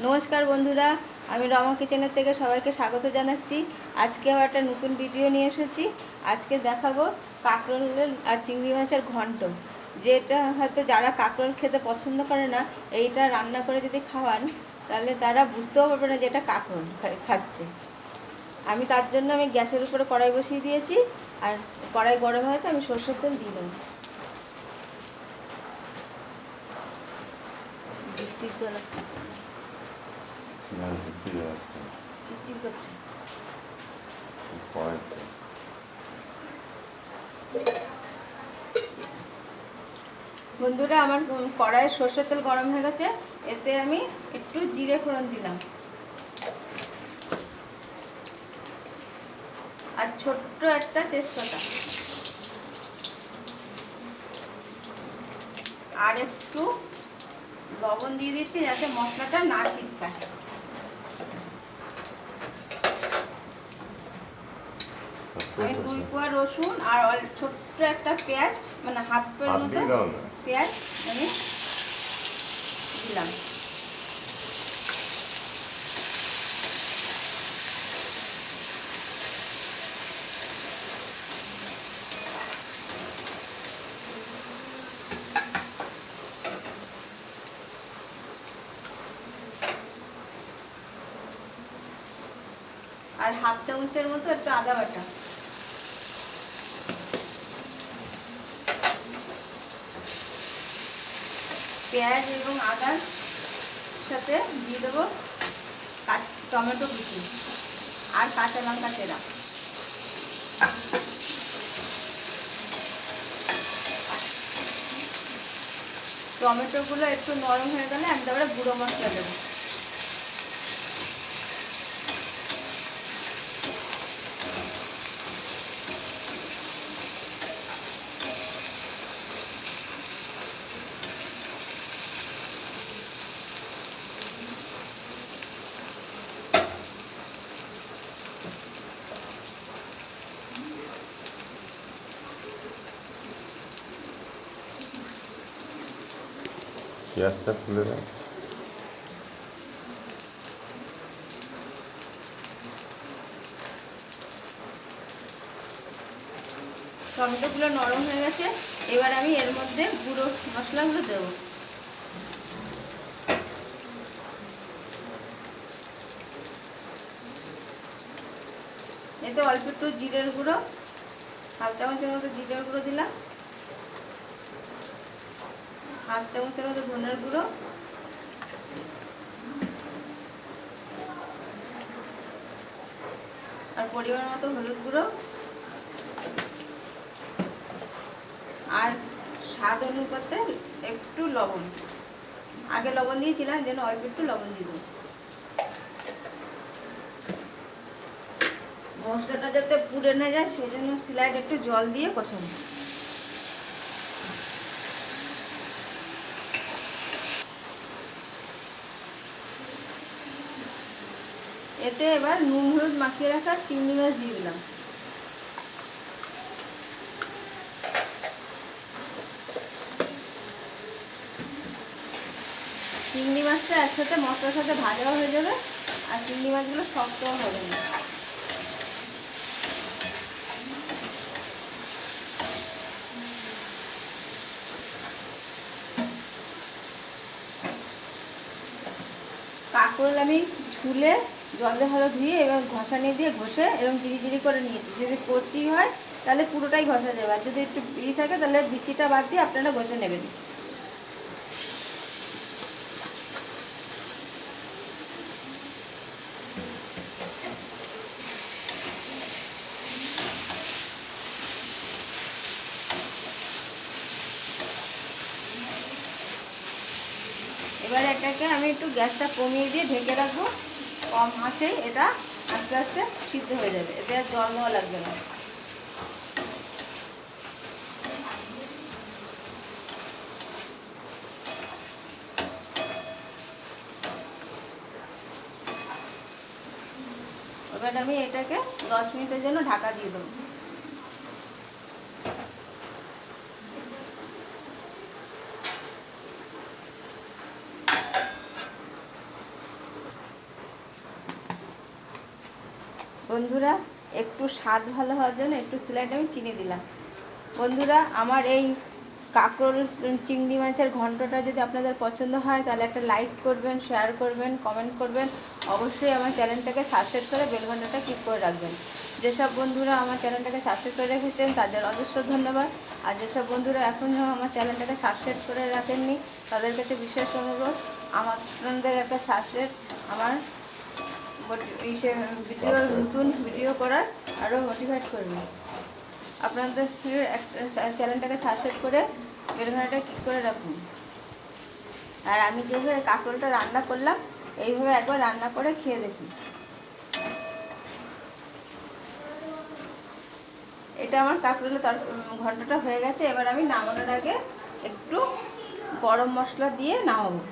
নমস্কার বন্ধুরা, আমি রমা কিচেনের থেকে সবাইকে স্বাগত জানাচ্ছি। আজকে আবার একটা নতুন ভিডিও নিয়ে এসেছি। আজকে দেখাবো কাঁকরোল আর চিংড়ি মাছের ঘন্ট। যেটা হয়তো যারা কাঁকরোল খেতে পছন্দ করে না, এইটা রান্না করে যদি খাওয়ান তাহলে তারা বুঝতেও পারবে না যে এটা কাঁকরোল খাচ্ছে। তার জন্য আমি গ্যাসের উপরে কড়াই বসিয়ে দিয়েছি, আর কড়াই গরম হয়েছে, আমি সরষের তেল দিয়ে দেবো। বৃষ্টির জন্য চিটচিট করছে। বন্ধুরা, আমার কড়াইয়ে সরষের তেল গরম হয়ে গেছে। এতে আমি একটু জিরে ফোড়ন দিলাম, আর ছোট্ট একটা তেজপাতা, আর একটু লবণ দিয়ে দিচ্ছি যাতে মশলাটা না ছিটকায়। আমি 2 কোয়া রসুন আর ছোট্ট একটা পেঁয়াজ, মানে হাফ পেঁয়াজ মতো পেঁয়াজ আমি দিলাম। আর হাফ চামচের মতো একটু আদা বাটা। পেঁয়াজ এবং আদার সাথে দিয়ে দেবো টমেটো কুচি আর কাঁচা লঙ্কা চেরা। টমেটোগুলো একটু নরম হয়ে গেলে আমি তারপরে গুঁড়ো মশলা দেবো। পেঁয়াজটা তুলে দাও। টমেটোগুলো নরম হয়ে গেছে, এবার আমি এর মধ্যে গুঁড়ো মশলাগুলো দেবো। এতে অল্প একটু জিরের গুঁড়ো, হাফ চামচের মতো জিরের গুঁড়ো দিলাম, হাফ চামচের মতো ধনের গুঁড়ো, আর পরিমাণ মতো হলুদ গুঁড়ো, আর স্বাদ অনুপাতে একটু লবণ। আগে লবণ দিয়েছিলাম, যেন অল্প একটু লবণ দিয়ে দেবো। মশলাটা যাতে পুড়ে না যায় সেই জন্য স্লাইড একটু জল দিয়ে কষাবো। এতে এবার নুন হলুদ মাখিয়ে রাখা চিংড়ি মাছ দিয়ে দিলাম। চিংড়ি মাছটা একসাথে মশলার সাথে ভাজাও হয়ে যাবে, আর চিংড়ি মাছগুলো শক্তও হবে না। কাঁকরোল আমি ছুলে জলে ভালো ধুয়ে এবং ঘষানি দিয়ে ঘষে এবং জিরি করে নিয়েছি। যদি কচি হয় তাহলে পুরোটাই ঘষা যাবে, আর যদি একটু বিচি থাকে তাহলে বিচিটা বাদ দিয়ে আপনারা ঘষে নেবেন। এবার এটাকে আমি একটু গ্যাসটা কমিয়ে দিয়ে ঢেকে রাখবো। কম আঁচে এটা আস্তে আস্তে সিদ্ধ হয়ে যাবে, এতে আর জল দেওয়া লাগবে না। এবার আমি এটাকে 10 মিনিটের জন্য ঢাকা দিয়ে দেবো। বন্ধুরা একটু স্বাদ ভালো হওয়ার জন্য একটু স্লাইড আমি চিনি দিলাম। বন্ধুরা আমার এই কাঁকরোল চিংড়ি মাছের ঘন্টটা যদি আপনাদের পছন্দ হয় তাহলে একটা লাইক করবেন, শেয়ার করবেন, কমেন্ট করবেন। অবশ্যই আমার চ্যানেলটাকে সাবস্ক্রাইব করে বেল ঘন্টাটা ক্লিক করে রাখবেন। যেসব বন্ধুরা আমার চ্যানেলটাকে সাবস্ক্রাইব করে রেখেছেন তাদের অজস্র ধন্যবাদ। আর যেসব বন্ধুরা এখনও আমার চ্যানেলটাকে সাবস্ক্রাইব করে রাখেননি তাদের কাছে বিশেষ অনুরোধ, আপনাদের একটা সাবস্ক্রাইব আমার ভিডিও, নতুন ভিডিও করার আরও মোটিভেট করবে। আপনাদের একটা চ্যানেলটাকে সাবস্ক্রাইব করে বেল ঘন্টাটা ক্লিক করে রাখুন। আর আমি যেভাবে কাঁকরোলটা রান্না করলাম এইভাবে একবার রান্না করে খেয়ে দেখুন। এটা আমার কাঁকরোলের ঘন্টটা হয়ে গেছে। এবার আমি নামানোর আগে একটু গরম মশলা দিয়ে নামাবো।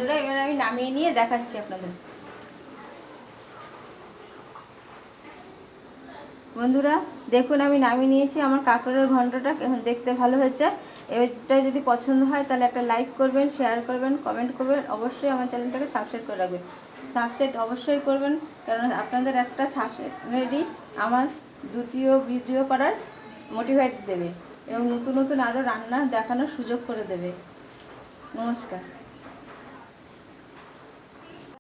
বন্ধুরা এবার আমি নামিয়ে নিয়ে দেখাচ্ছি আপনাদের। বন্ধুরা দেখুন আমি নামিয়ে নিয়েছি। আমার কাঁকরোলের ঘন্টটা দেখতে ভালো হয়েছে। এটা যদি পছন্দ হয় তাহলে একটা লাইক করবেন, শেয়ার করবেন, কমেন্ট করবেন। অবশ্যই আমার চ্যানেলটাকে সাবস্ক্রাইব করে রাখবেন। সাবস্ক্রাইব অবশ্যই করবেন, কারণ আপনাদের একটা সাবস্ক্রাইবেরই আমার দ্বিতীয় ভিডিও করার মোটিভেট দেবে এবং নতুন নতুন আরও রান্না দেখানোর সুযোগ করে দেবে। নমস্কার।